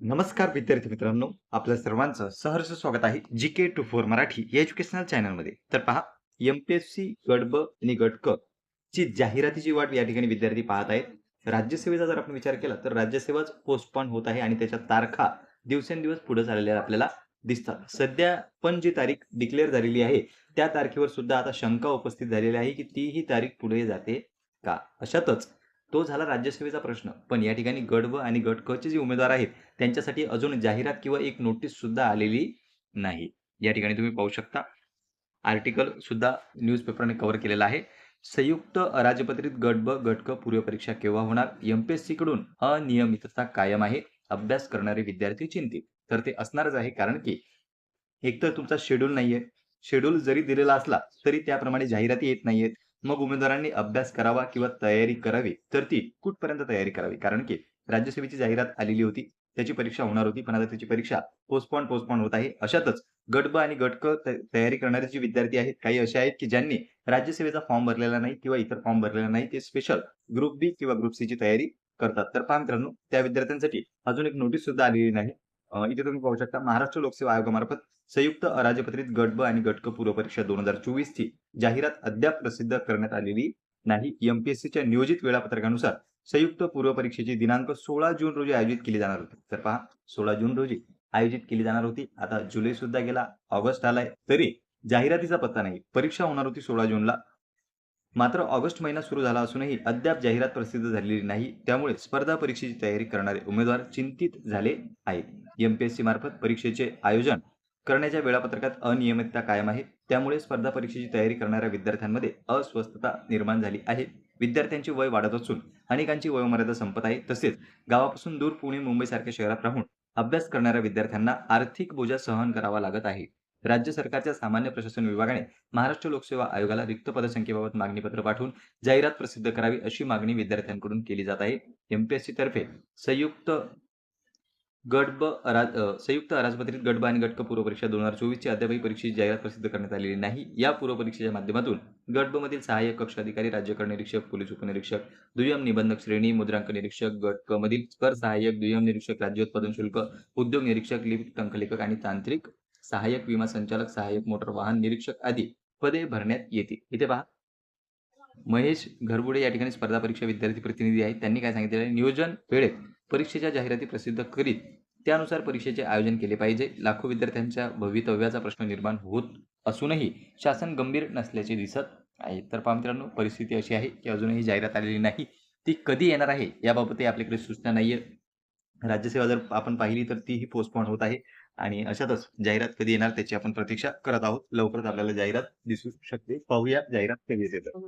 नमस्कार विद्यार्थी मित्रांनो, आपल्या सर्वांचं सहर्ष स्वागत आहे जीके टू फोर मराठी या एज्युकेशनल चॅनलमध्ये. तर पहा, एमपीएससी गट ब आणि गट क ची जाहिरातीची वाट या ठिकाणी विद्यार्थी पाहत आहेत. राज्यसेवेचा जर आपण विचार केला तर राज्यसेवाच पोस्टपोन होत आहे आणि त्याच्या तारखा दिवसेंदिवस पुढे चाललेल्या आपल्याला दिसतात. सध्या पण जी तारीख डिक्लेअर झालेली आहे त्या तारखेवर सुद्धा आता शंका उपस्थित झालेली आहे की तीही तारीख पुढे जाते का? अशातच तो झाला राज्यसेवेचा प्रश्न. पण या ठिकाणी गट ब आणि गट क चे जे उमेदवार आहेत त्यांच्यासाठी अजून जाहिरात किंवा एक नोटीस सुद्धा आलेली नाही. या ठिकाणी तुम्ही पाहू शकता आर्टिकल सुद्धा न्यूजपेपरने कव्हर केलेला आहे. संयुक्त अराजपत्रित गट ब, गट क पूर्व परीक्षा केव्हा होणार? एम-पी-एस-सीकडून अनियमितता कायम आहे. अभ्यास करणारे विद्यार्थी चिंतित. तर ते असणारच आहे कारण की एकतर तुमचा शेड्यूल नाहीये. शेड्यूल जरी दिलेला असला तरी त्याप्रमाणे जाहिराती येत नाहीयेत. मग उमेदवारांनी अभ्यास करावा किंवा तयारी करावी तर ती कुठपर्यंत तयारी करावी? कारण की राज्यसेवेची जाहिरात आलेली होती. त्याची परीक्षा होणार होती. पण आता त्याची परीक्षा पोस्टपोन होत आहे. अशातच गट ब आणि गट क तयारी करणारे जे विद्यार्थी आहेत, काही असे आहेत की ज्यांनी राज्यसेवेचा फॉर्म भरलेला नाही किंवा इतर फॉर्म भरलेला नाही. ते स्पेशल ग्रुप बी किंवा ग्रुप सीची तयारी करतात. तर पहा मित्रांनो, त्या विद्यार्थ्यांसाठी अजून एक नोटीस सुद्धा आलेली नाही. इथे तुम्ही पाहू शकता महाराष्ट्र लोकसेवा आयोगामार्फत संयुक्त अराजपत्रित गट ब आणि गट क पूर्व परीक्षा 2024 ची जाहिरात अद्याप प्रसिद्ध करण्यात आलेली नाही. एमपीएससीच्या नियोजित वेळापत्रकानुसार संयुक्त पूर्व परीक्षेची दिनांक 16 जून रोजी आयोजित केली जाणार होती. तर पहा 16 जून रोजी आयोजित केली जाणार होती. आता जुलै सुद्धा गेला, ऑगस्ट आलाय, तरी जाहिरातीचा पत्ता नाही. परीक्षा होणार होती 16 जूनला. मात्र ऑगस्ट महिना सुरू झाला असूनही अद्याप जाहिरात प्रसिद्ध झालेली नाही. त्यामुळे स्पर्धा परीक्षेची तयारी करणारे उमेदवार चिंतित झाले आहेत. एमपीएससी मार्फत परीक्षेचे आयोजन करण्याच्या वेळापत्रकात अनियमितता कायम आहे. त्यामुळे स्पर्धा परीक्षेची तयारी करणाऱ्या विद्यार्थ्यांमध्ये अस्वस्थता निर्माण झाली आहे. विद्यार्थ्यांचे वय वाढत असून अनेकांची वयोमर्यादा संपत आहे. तसेच गावापासून दूर पुणे, मुंबईसारख्या शहरात राहून अभ्यास करणाऱ्या विद्यार्थ्यांना आर्थिक बोजा सहन करावा लागत आहे. राज्य सरकारच्या सामान्य प्रशासन विभागाने महाराष्ट्र लोकसेवा आयोगाला रिक्त पदसंख्येबाबत मागणीपत्र पाठवून जाहिरात प्रसिद्ध करावी अशी मागणी विद्यार्थ्यांकडून केली जात आहे. एमपीएससी तर्फे संयुक्त संयुक्त अराजपत्रित गट ब आणि गट क पूर्व परीक्षा 2024 ची अद्यापही परीक्षेची जाहिरात प्रसिद्ध करण्यात आलेली नाही. या पूर्व परीक्षेच्या माध्यमातून गट ब मधील सहाय्यक कक्ष अधिकारी, राज्यकर निरीक्षक, पोलीस उपनिरीक्षक, दुय्यम निबंधक श्रेणी, मुद्रांक निरीक्षक, गट क मधील कर सहाय्यक, दुय्यम निरीक्षक, राज्योत्पादन शुल्क, उद्योग निरीक्षक, लिपिक टंकलेखक आणि तांत्रिक सहाय्यक, विमा संचालक, सहाय्यक मोटर वाहन निरीक्षक आदी पदे भरण्यात येतील. इथे पहा महेश घरबुडे या ठिकाणी स्पर्धा परीक्षा विद्यार्थी प्रतिनिधी आहेत. त्यांनी काय सांगितलेलं आहे, नियोजन वेळेत परीक्षेच्या जाहिराती प्रसिद्ध करीत त्यानुसार परीक्षेचे आयोजन केले पाहिजे. लाखो विद्यार्थ्यांच्या भवितव्याचा प्रश्न निर्माण होत असूनही शासन गंभीर नसल्याचे दिसत आहे. तर पहा मित्रांनो, परिस्थिती अशी आहे की अजूनही जाहिरात आलेली नाही. ती कधी येणार आहे याबाबतही आपल्याकडे सूचना नाहीये. राज्यसेवा जर आपण पाहिली तर तीही पोस्टपोन होत आहे आणि अशातच जाहिरात कधी येणार त्याची आपण प्रतीक्षा करत आहोत. लवकरच आपल्याला जाहिरात दिसू शकते. पाहूया जाहिरात कधी येते तर.